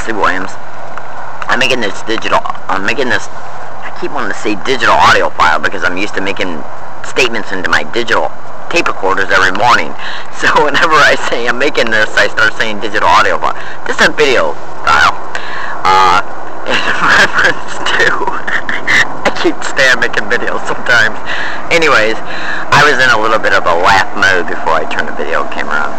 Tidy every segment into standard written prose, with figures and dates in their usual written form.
Leslie Williams. I keep wanting to say digital audio file because I'm used to making statements into my digital tape recorders every morning. So whenever I say I'm making this, I start saying digital audio file. This is a video file. In reference to, I keep staying making videos sometimes. Anyways, I was in a little bit of a laugh mode before I turned the video camera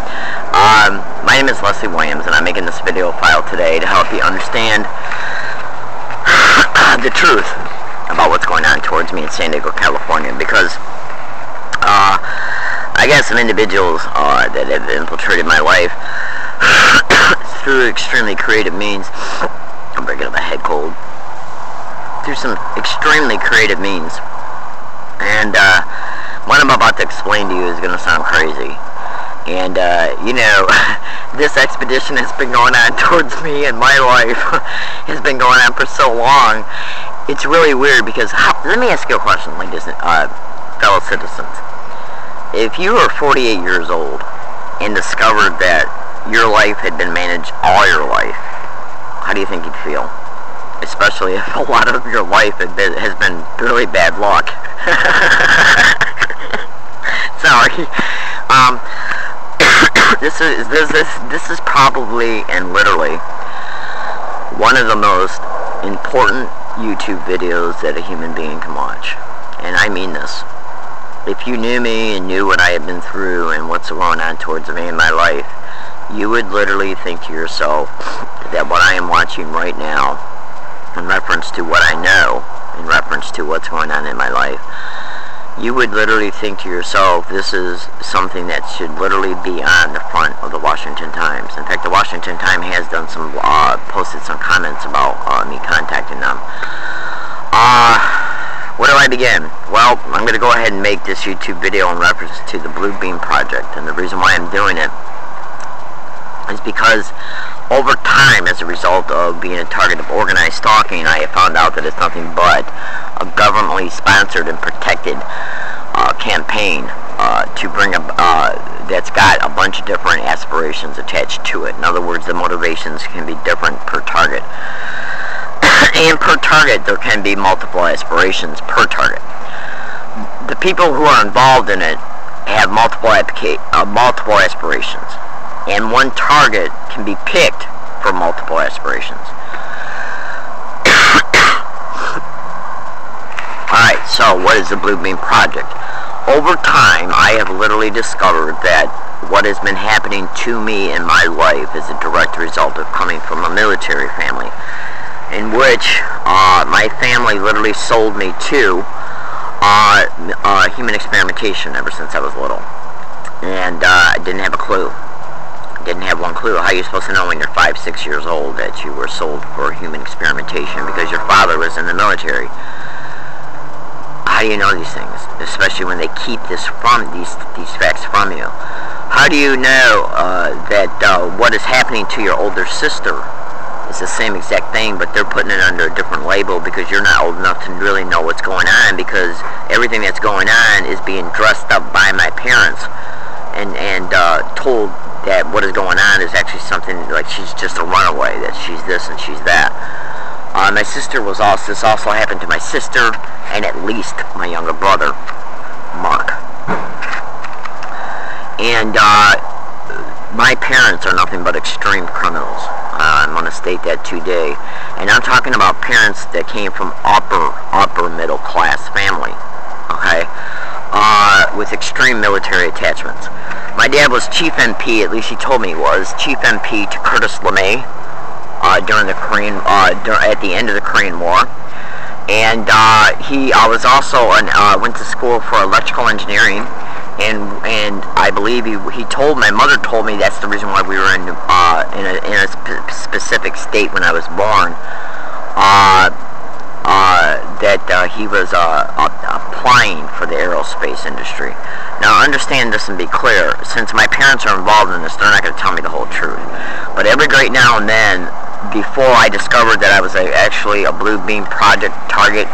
on. My name is Leslie Williams, and I'm making this video file today to help you understand the truth about what's going on towards me in San Diego, California, because I got some individuals that have infiltrated my life through extremely creative means. I'm breaking up a head cold. Through some extremely creative means. And what I'm about to explain to you is going to sound crazy. And, you know, this expedition has been going on towards me and my life has been going on for so long. It's really weird because, let me ask you a question, ladies, fellow citizens. If you were 48 years old and discovered that your life had been managed all your life, how do you think you'd feel? Especially if a lot of your life has been really bad luck. Sorry. This is probably and literally one of the most important YouTube videos that a human being can watch. And I mean this. If you knew me and knew what I had been through and what's going on towards me in my life, you would literally think to yourself that what I am watching right now, in reference to what I know, in reference to what's going on in my life, you would literally think to yourself, this is something that should literally be on the front of the Washington Times. In fact, the Washington Times has done some, posted some comments about me contacting them. Where do I begin? Well, I'm going to go ahead and make this YouTube video in reference to the Blue Beam Project, and the reason why I'm doing it is because over time, as a result of being a target of organized stalking, I have found out that it's nothing but a governmentally sponsored and protected campaign to bring that's got a bunch of different aspirations attached to it. In other words, the motivations can be different per target. And per target, there can be multiple aspirations per target. The people who are involved in it have multiple aspirations. And one target can be picked for multiple aspirations. Alright, so what is the Blue Beam Project? Over time, I have literally discovered that what has been happening to me in my life is a direct result of coming from a military family, in which my family literally sold me to human experimentation ever since I was little. And I didn't have a clue. Didn't have one clue. How are you supposed to know when you're 5, 6 years old that you were sold for human experimentation because your father was in the military? How do you know these things? Especially when they keep these facts from you. How do you know that what is happening to your older sister is the same exact thing, but they're putting it under a different label because you're not old enough to really know what's going on, because everything that's going on is being dressed up by my parents and told that what is going on is actually something like she's just a runaway, that she's this and she's that. My sister was also, this also happened to my sister and at least my younger brother, Mark. And my parents are nothing but extreme criminals. I'm going to state that today. And I'm talking about parents that came from upper middle class family, okay, with extreme military attachments. My dad was chief MP, at least he told me he was, chief MP to Curtis LeMay during the at the end of the Korean War. And I was also went to school for electrical engineering, and I believe he told, my mother told me that's the reason why we were in a specific state when I was born, that he was applying for the aerospace industry. Now understand this and be clear, since my parents are involved in this, they're not going to tell me the whole truth. But every great now and then, before I discovered that I was actually a Blue Beam Project target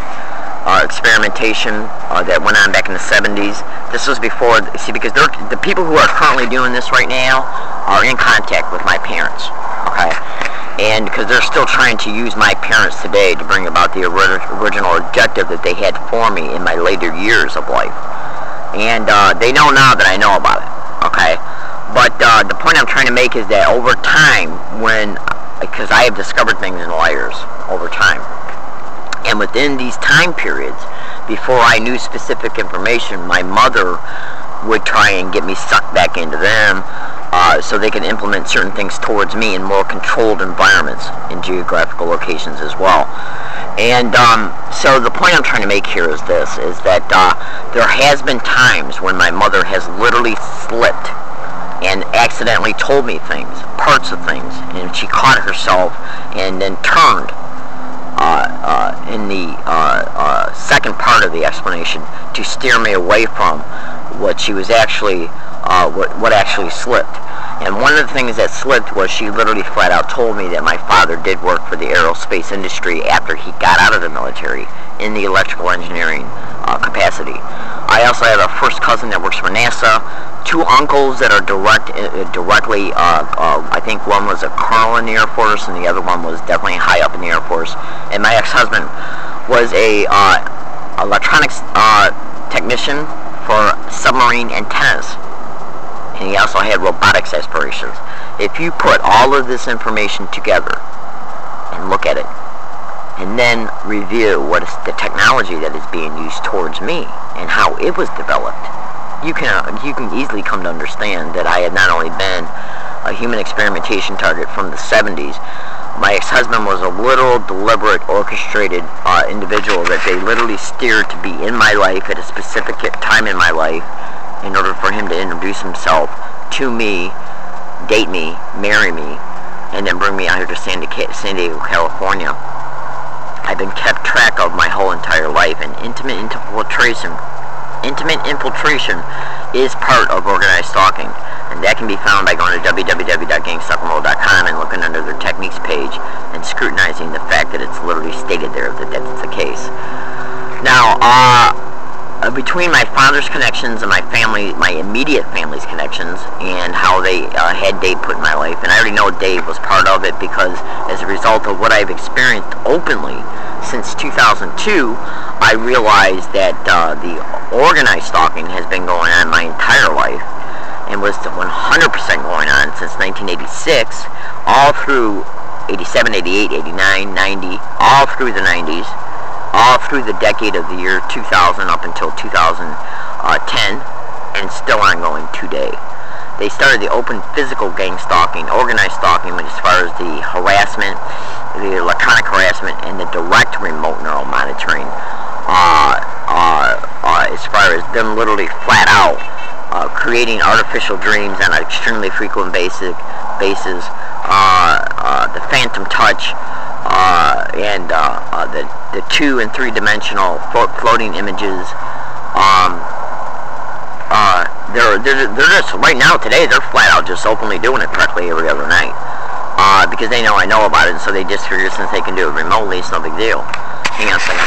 experimentation that went on back in the 70s, this was before, see, because the people who are currently doing this right now are in contact with my parents, okay? And because they're still trying to use my parents today to bring about the original objective that they had for me in my later years of life. And they know now that I know about it, okay? But the point I'm trying to make is that over time, because I have discovered things in layers over time, and within these time periods, before I knew specific information, my mother would try and get me sucked back into them, so they can implement certain things towards me in more controlled environments in geographical locations as well. And so the point I'm trying to make here is this, is that there has been times when my mother has literally slipped and accidentally told me things, parts of things, and she caught herself and then turned in the second part of the explanation to steer me away from what she was actually, what actually slipped. And one of the things that slipped was she literally flat out told me that my father did work for the aerospace industry after he got out of the military in the electrical engineering capacity. I also have a first cousin that works for NASA, two uncles that are directly, I think one was a colonel in the Air Force and the other one was definitely high up in the Air Force. And my ex-husband was a electronics technician for submarine antennas. And he also had robotics aspirations. If you put all of this information together and look at it, and then review what is the technology that is being used towards me and how it was developed, you can easily come to understand that I had not only been a human experimentation target from the 70s, my ex-husband was a literal, deliberate, orchestrated individual that they literally steered to be in my life at a specific time in my life in order for him to introduce himself to me, date me, marry me, and then bring me out here to San Diego, California. I've been kept track of my whole entire life, and intimate infiltration is part of organized stalking, and that can be found by going to www.gangstalked.com and looking under their techniques page and scrutinizing the fact that it's literally stated there that that's the case. Now, between my father's connections and my immediate family's connections, and how they had Dave put in my life, and I already know Dave was part of it because as a result of what I've experienced openly since 2002, I realized that the organized stalking has been going on my entire life and was 100% going on since 1986, all through 87, 88, 89, 90, all through the 90s, all through the decade of the year 2000 up until 2010, and still ongoing today. They started the open physical gang stalking, organized stalking, as far as the harassment, the electronic harassment, and the direct remote neural monitoring, as far as them literally flat out creating artificial dreams on an extremely frequent basis, the phantom touch, and the 2- and 3-dimensional floating images. They're just right now today. They're flat out just openly doing it practically every other night because they know I know about it, and so they just figure since they can do it remotely, it's no big deal. Hang on a second.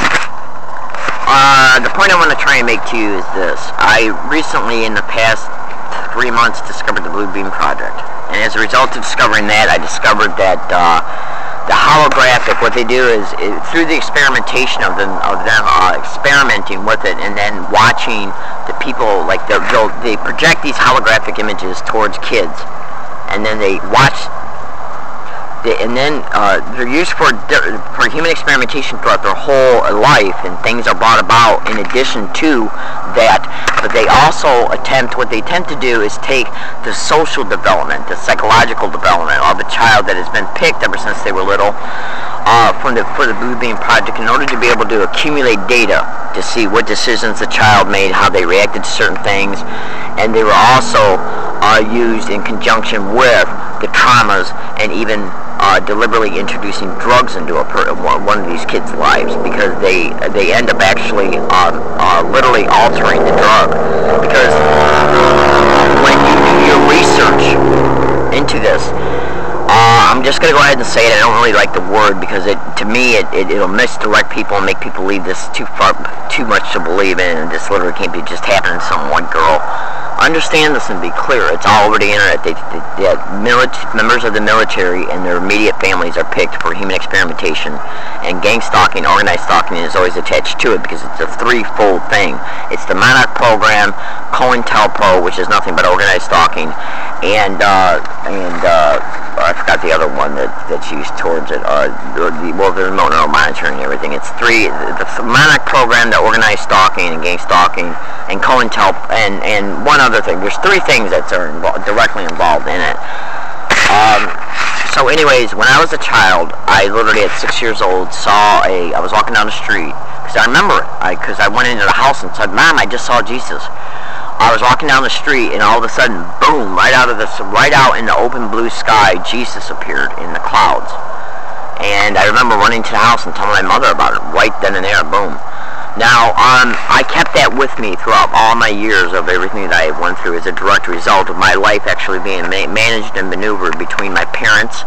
The point I want to try and make to you is this: I recently, in the past 3 months, discovered the Blue Beam Project, and as a result of discovering that, I discovered that the holographic, what they do is through the experimentation of them experimenting with it, and then watching the people, like they project these holographic images towards kids, and then they watch, and then they're used for human experimentation throughout their whole life, and things are brought about in addition to that. But they also what they attempt to do is take the social development, the psychological development of a child that has been picked ever since they were little for the Blue Beam Project, in order to be able to accumulate data to see what decisions the child made, how they reacted to certain things, and they were also used in conjunction with the traumas, and even deliberately introducing drugs into one of these kids' lives, because they end up actually literally altering the drug. Because when you do your research into this, I'm just going to go ahead and say it. I don't really like the word because to me it'll misdirect people and make people believe this too much to believe in, and this literally can't be just happening to some white girl. Understand this and be clear. It's all over the internet. Members of the military and their immediate families are picked for human experimentation, and gang stalking, organized stalking, is always attached to it because it's a threefold thing. It's the Monarch program, COINTELPRO, which is nothing but organized stalking, and I forgot the other one that's used towards it. The remote neural monitoring and everything. It's three: the Monarch program, the organized stalking and gang stalking, and COINTELPRO, and one other thing. There's three things that are directly involved in it. So anyways, when I was a child, I literally at 6 years old I was walking down the street, because I remember it, because I went into the house and said, "Mom, I just saw Jesus." I was walking down the street, and all of a sudden, boom, right out in the open blue sky, Jesus appeared in the clouds. And I remember running to the house and telling my mother about it, right then and there, boom. Now, I kept that with me throughout all my years of everything that I went through as a direct result of my life actually being managed and maneuvered between my parents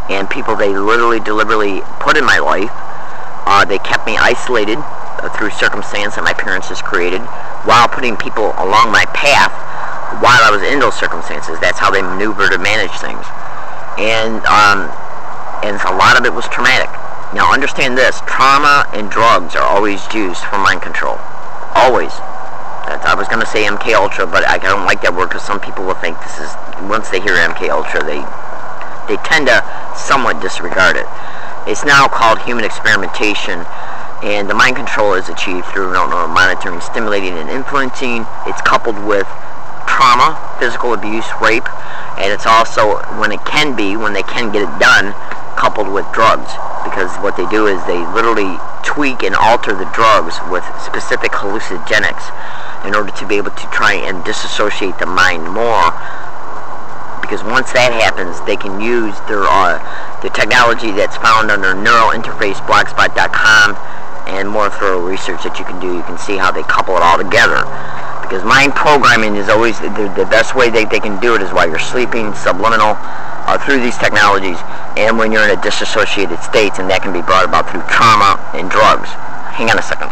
and people they literally, deliberately put in my life. They kept me isolated through circumstance that my parents has created, while putting people along my path while I was in those circumstances. That's how they maneuvered and managed things. And a lot of it was traumatic. Now understand this, trauma and drugs are always used for mind control. Always. I was going to say MK Ultra, but I don't like that word because some people will think this is, once they hear MK Ultra, they tend to somewhat disregard it. It's now called human experimentation, and the mind control is achieved through remote neural monitoring, stimulating and influencing. It's coupled with trauma, physical abuse, rape, and it's also, when they can get it done, coupled with drugs, because what they do is they literally tweak and alter the drugs with specific hallucinogenics in order to be able to try and disassociate the mind more, because once that happens, they can use their the technology that's found under neurointerfaceblogspot.com and more thorough research that you can do. You can see how they couple it all together, because mind programming is always the best way they can do it is while you're sleeping, subliminal, through these technologies, and when you're in a disassociated state, and that can be brought about through trauma and drugs. Hang on a second.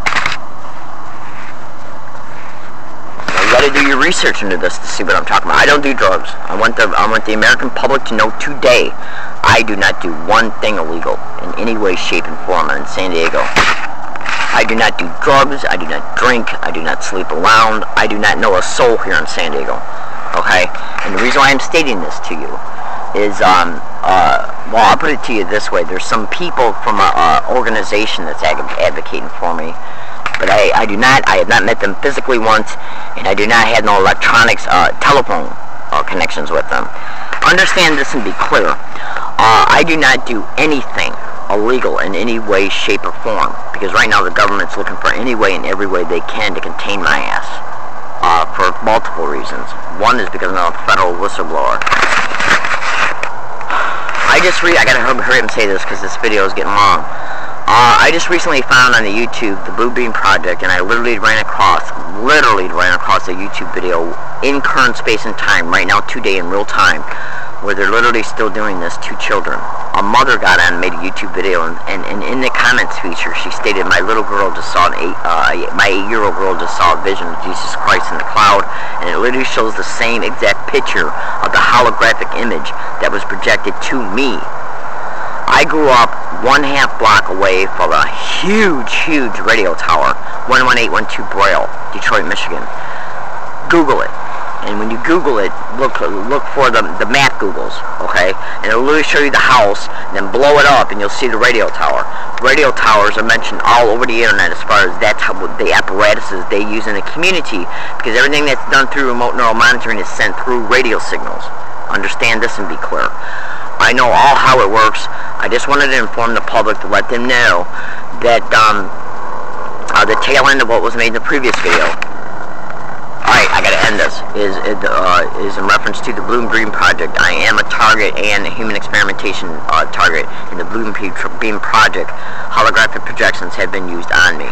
Now you got to do your research into this to see what I'm talking about. I don't do drugs. I want the American public to know today, I do not do one thing illegal in any way, shape, and form. I'm in San Diego. I do not do drugs, I do not drink, I do not sleep around, I do not know a soul here in San Diego. Okay? And the reason why I'm stating this to you is, well, I'll put it to you this way. There's some people from an organization that's advocating for me, but I have not met them physically once, and I do not have no electronics, telephone connections with them. Understand this and be clear. I do not do anything illegal in any way, shape, or form, because right now the government's looking for any way and every way they can to contain my ass, for multiple reasons. One is because I'm a federal whistleblower. I gotta hurry up and say this because this video is getting long. I just recently found on the YouTube the Blue Beam Project, and I literally ran across a YouTube video in current space and time, right now, today, in real time, where they're literally still doing this to children. A mother got on and made a YouTube video, and in the comments feature, she stated, my 8-year-old girl just saw a vision of Jesus Christ in the cloud, and it literally shows the same exact picture of the holographic image that was projected to me. I grew up 1/2 block away from a huge radio tower, 11812 Braille, Detroit, Michigan. Google it. And when you Google it, look for the map Googles, okay? And it'll literally show you the house, and then blow it up, and you'll see the radio tower. Radio towers are mentioned all over the internet as far as that's how the apparatuses they use in the community, because everything that's done through remote neural monitoring is sent through radio signals. Understand this and be clear. I know all how it works. I just wanted to inform the public to let them know that the tail end of what was made in the previous video. Alright, I gotta end this. Is in reference to the Blue Beam Project. I am a target and a human experimentation target in the Blue Beam Project. Holographic projections have been used on me.